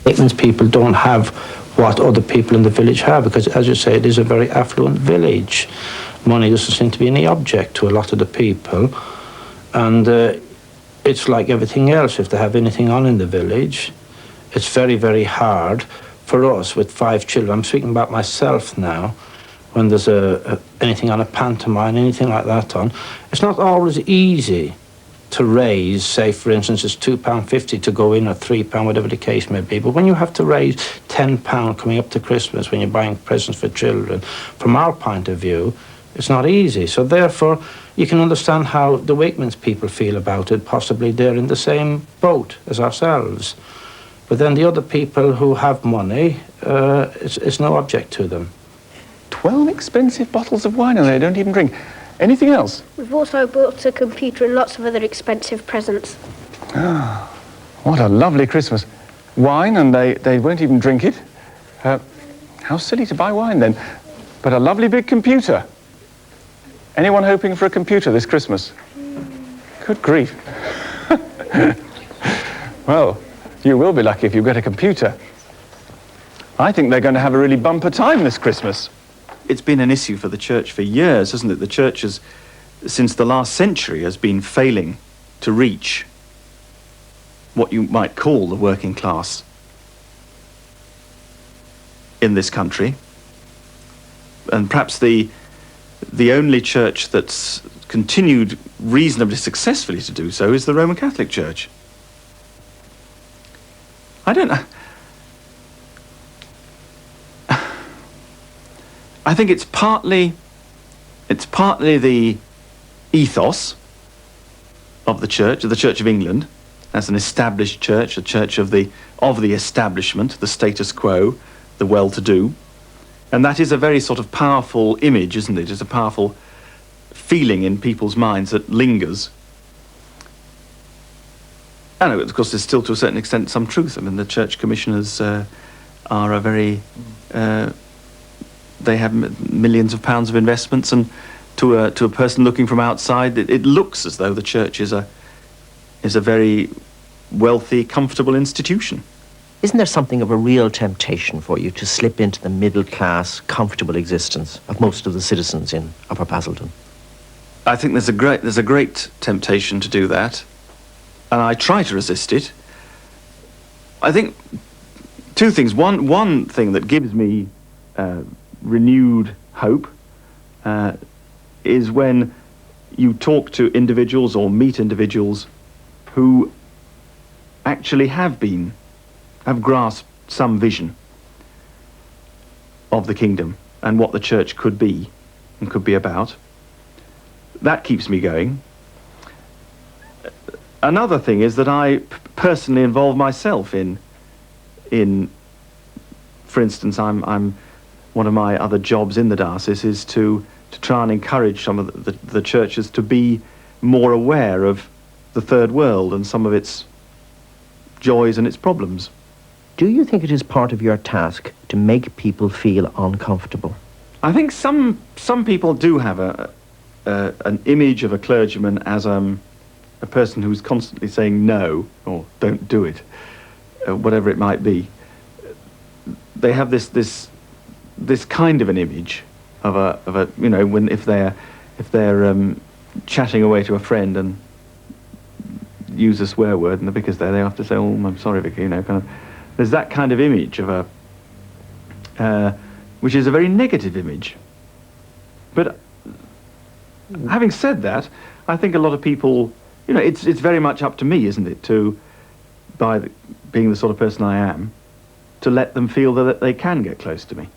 Wakeman's people don't have what other people in the village have, because, as you say, it is a very affluent village. Money doesn't seem to be any object to a lot of the people, and it's like everything else. If they have anything on in the village, it's very, very hard for us with 5 children. I'm speaking about myself now. When there's anything on a pantomime, anything like that on, it's not always easy to raise, say, for instance, it's £2.50 to go in, or £3, whatever the case may be. But when you have to raise £10 coming up to Christmas, when you're buying presents for children, from our point of view, it's not easy. So therefore, you can understand how the Wakeman's people feel about it. Possibly they're in the same boat as ourselves. But then the other people who have money, it's no object to them. 12 expensive bottles of wine and they don't even drink. Anything else? We've also bought a computer and lots of other expensive presents. Ah, what a lovely Christmas. Wine and they won't even drink it. How silly to buy wine then. But a lovely big computer. Anyone hoping for a computer this Christmas? Good grief. Well, you will be lucky if you get a computer. I think they're going to have a really bumper time this Christmas. It's been an issue for the church for years, hasn't it? The church has, since the last century, has been failing to reach what you might call the working class in this country. And perhaps the only church that's continued reasonably successfully to do so is the Roman Catholic Church. I don't know. I think it's partly the ethos of the Church of England, as an established church, a church of the establishment, the status quo, the well-to-do, and that is a very sort of powerful image, isn't it? It's a powerful feeling in people's minds that lingers. And of course, there's still, to a certain extent, some truth. I mean, the church commissioners are a very they have millions of pounds of investments, and to a person looking from outside, it looks as though the church is a very wealthy, comfortable institution. Isn't there something of a real temptation for you to slip into the middle-class, comfortable existence of most of the citizens in Upper Basildon? I think there's a great temptation to do that, and I try to resist it. I think two things. One thing that gives me renewed hope is when you talk to individuals or meet individuals who actually have grasped some vision of the kingdom and what the church could be and could be about. That keeps me going. Another thing is that I personally involve myself in for instance, I'm one of my other jobs in the diocese is to try and encourage some of the churches to be more aware of the third world and some of its joys and its problems. Do you think it is part of your task to make people feel uncomfortable? I think some people do have an image of a clergyman as a person who's constantly saying no or don't do it, whatever it might be. They have this kind of an image of a you know, if they're chatting away to a friend and use a swear word and the vicar's there, they have to say, "Oh, I'm sorry, Vicar," you know, kind of. There's that kind of image of which is a very negative image. But having said that, I think a lot of people, you know, it's very much up to me, isn't it, being the sort of person I am, to let them feel that they can get close to me.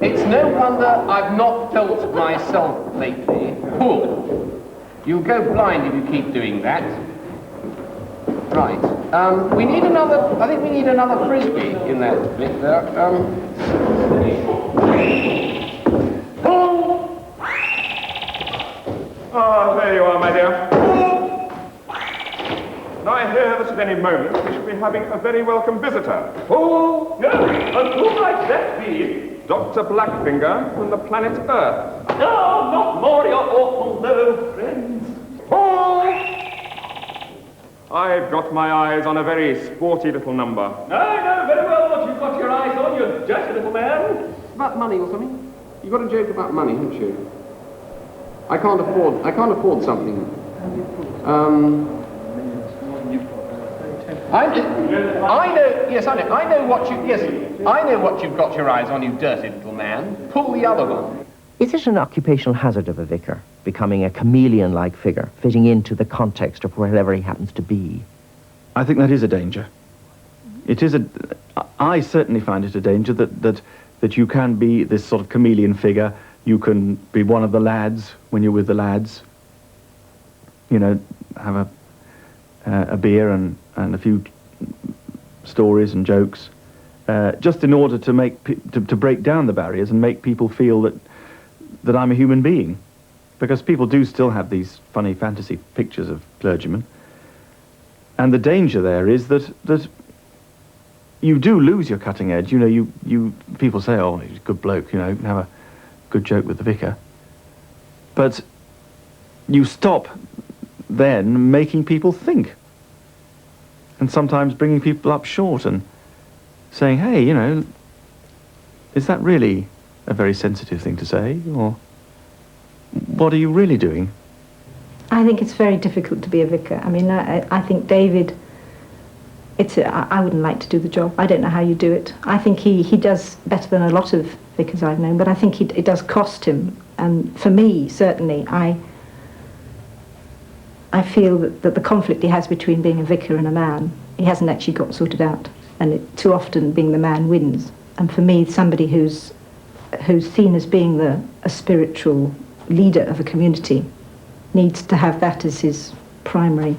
It's no wonder I've not felt myself lately pulled. You'll go blind if you keep doing that. Right. We need another. I think we need another frisbee in that bit there. Pull. Ah, there you are, my dear. Now I hear that at any moment we shall be having a very welcome visitor. Pull. Yes. And who might that be? Dr. Blackfinger from the planet Earth. No, not more your awful low friends. Pull. I've got my eyes on a very sporty little number. I know very well what you've got your eyes on, you dirty little man. About money or something? You've got a joke about money, haven't you? I can't afford something. I know what you've got your eyes on, you dirty little man. Pull the other one. Is it an occupational hazard of a vicar, becoming a chameleon-like figure, fitting into the context of wherever he happens to be? I think that is a danger. It is I certainly find it a danger that you can be this sort of chameleon figure. You can be one of the lads when you're with the lads. You know, have a beer and a few stories and jokes, just in order to to break down the barriers and make people feel that I'm a human being, because people do still have these funny fantasy pictures of clergymen, and the danger there is that you do lose your cutting edge. You know, people say, oh, he's a good bloke, you know, have a good joke with the vicar, but you stop then making people think, and sometimes bringing people up short and saying, hey, you know, is that really a very sensitive thing to say, or what are you really doing? I think it's very difficult to be a vicar. I mean, I think David, I wouldn't like to do the job. I don't know how you do it. I think he does better than a lot of vicars I've known, but I think it does cost him. And for me, certainly, I feel that the conflict he has between being a vicar and a man, he hasn't actually got sorted out. And too often being the man wins. And for me, somebody who's seen as being a spiritual leader of a community needs to have that as his primary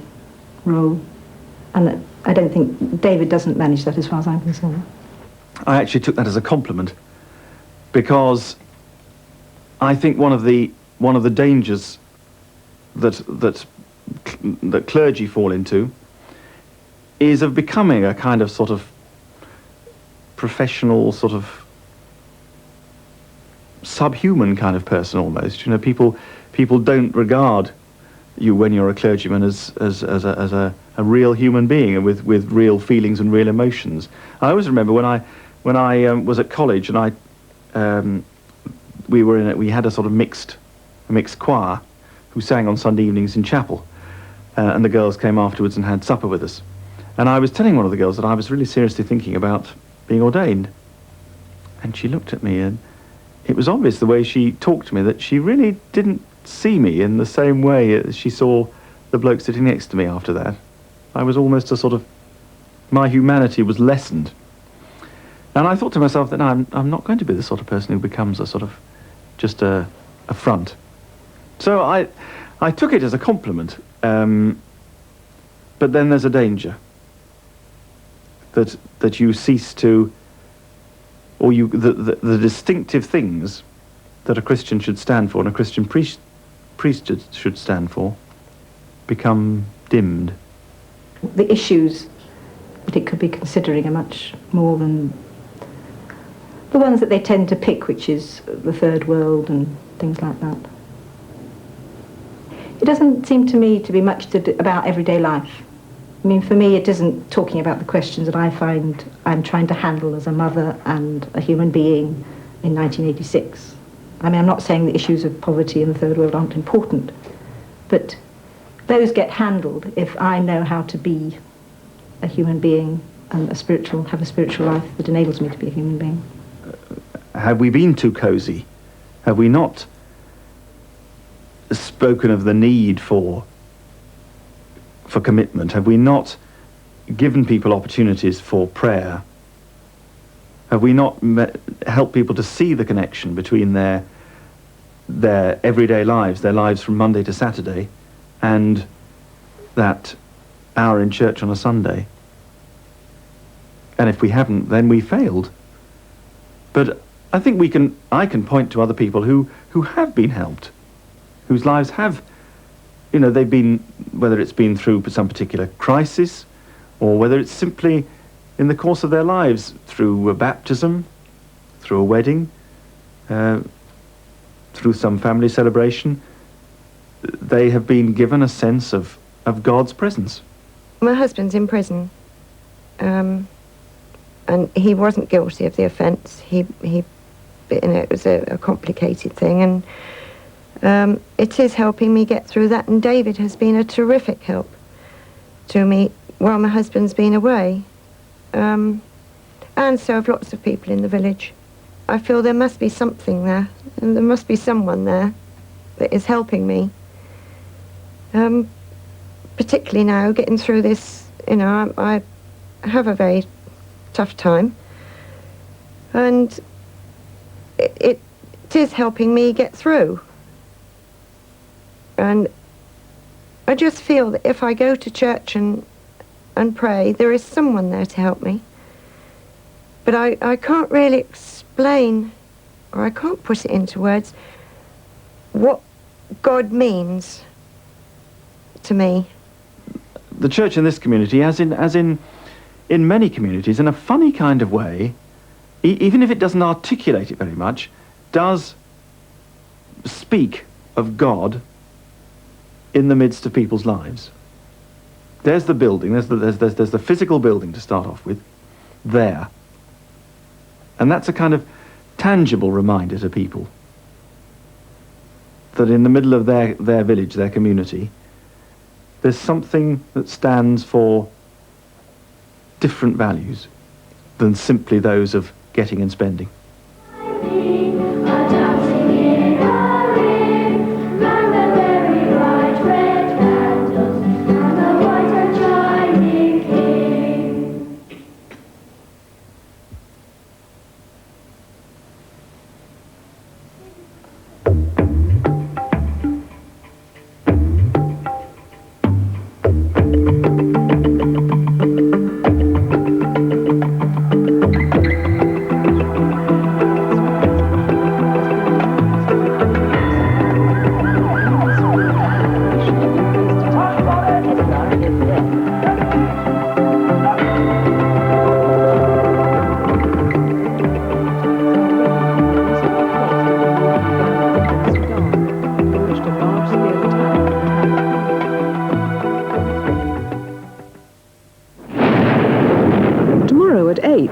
role. And I don't think David doesn't manage that as far as I'm concerned. I actually took that as a compliment, because I think one of the dangers that clergy fall into is of becoming a kind of sort of professional, sort of subhuman kind of person almost. You know, people don't regard you when you're a clergyman as a real human being and with real feelings and real emotions. I always remember when I was at college and we had a sort of mixed choir who sang on Sunday evenings in chapel, and the girls came afterwards and had supper with us. And I was telling one of the girls that I was really seriously thinking about being ordained, and she looked at me, and it was obvious the way she talked to me that she really didn't see me in the same way as she saw the bloke sitting next to me after that. I was almost my humanity was lessened. And I thought to myself that no, I'm not going to be the sort of person who becomes a sort of just a front. So I took it as a compliment, but then there's a danger that you cease to, or the distinctive things that a Christian should stand for and a Christian priesthood should stand for become dimmed. The issues that it could be considering are much more than the ones that they tend to pick, which is the third world and things like that. It doesn't seem to me to be much about everyday life. I mean, for me, it isn't talking about the questions that I find I'm trying to handle as a mother and a human being in 1986. I mean, I'm not saying the issues of poverty in the third world aren't important, but those get handled if I know how to be a human being and have a spiritual life that enables me to be a human being. Have we been too cosy? Have we not spoken of the need for commitment? Have we not given people opportunities for prayer? Have we not helped people to see the connection between their everyday lives, their lives from Monday to Saturday, and that hour in church on a Sunday? And if we haven't, then we failed. But I think I can point to other people who have been helped, whose lives have, you know, they've been, whether it's been through some particular crisis, or whether it's simply in the course of their lives through a baptism, through a wedding, through some family celebration, they have been given a sense of God's presence. my husband's in prison, and he wasn't guilty of the offence. It was a complicated thing, and it is helping me get through that. And David has been a terrific help to me while my husband's been away, and so have lots of people in the village. I feel there must be something there, and there must be someone there that is helping me. Particularly now, getting through this, I have a very tough time, and it is helping me get through. And I just feel that if I go to church and pray, there is someone there to help me. But I can't really explain, or I can't put it into words, what God means to me. The church in this community, as in many communities, in a funny kind of way, even if it doesn't articulate it very much, does speak of God in the midst of people's lives. There's the building, there's the physical building to start off with, there. And that's a kind of tangible reminder to people that in the middle of their village, their community, there's something that stands for different values than simply those of getting and spending.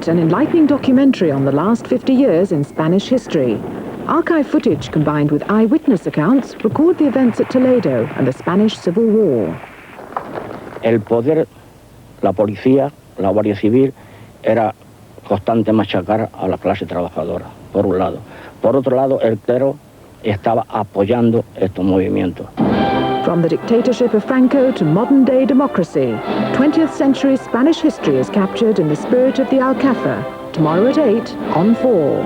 An enlightening documentary on the last 50 years in Spanish history. Archive footage combined with eyewitness accounts record the events at Toledo and the Spanish Civil War. El poder, la policía, la Guardia Civil, era constante machacar a la clase trabajadora, por un lado. Por otro lado, el clero estaba apoyando estos movimientos. From the dictatorship of Franco to modern-day democracy, 20th century Spanish history is captured in the spirit of the Alcazar, tomorrow at 8 on 4.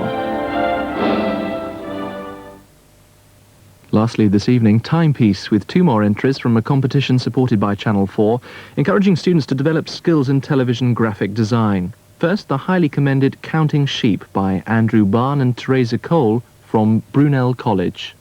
Lastly this evening, Timepiece, with 2 more entries from a competition supported by Channel 4, encouraging students to develop skills in television graphic design. First, the highly commended Counting Sheep by Andrew Barn and Teresa Cole from Brunel College.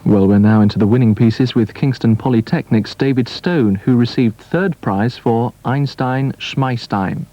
Well, we're now into the winning pieces with Kingston Polytechnic's David Stone, who received 3rd prize for Einstein Schmeistein.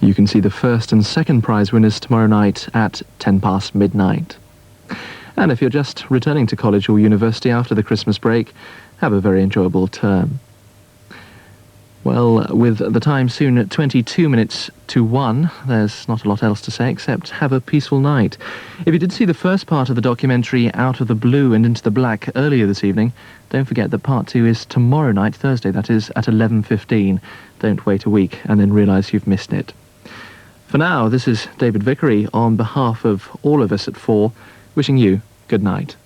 You can see the first and second prize winners tomorrow night at 10 past midnight. And if you're just returning to college or university after the Christmas break, have a very enjoyable term. Well, with the time soon at 22 minutes to 1, there's not a lot else to say except have a peaceful night. If you did see the first part of the documentary Out of the Blue and Into the Black earlier this evening, don't forget that part 2 is tomorrow night, Thursday, that is, at 11:15. Don't wait a week and then realise you've missed it. For now, this is David Vickery on behalf of all of us at 4, wishing you good night.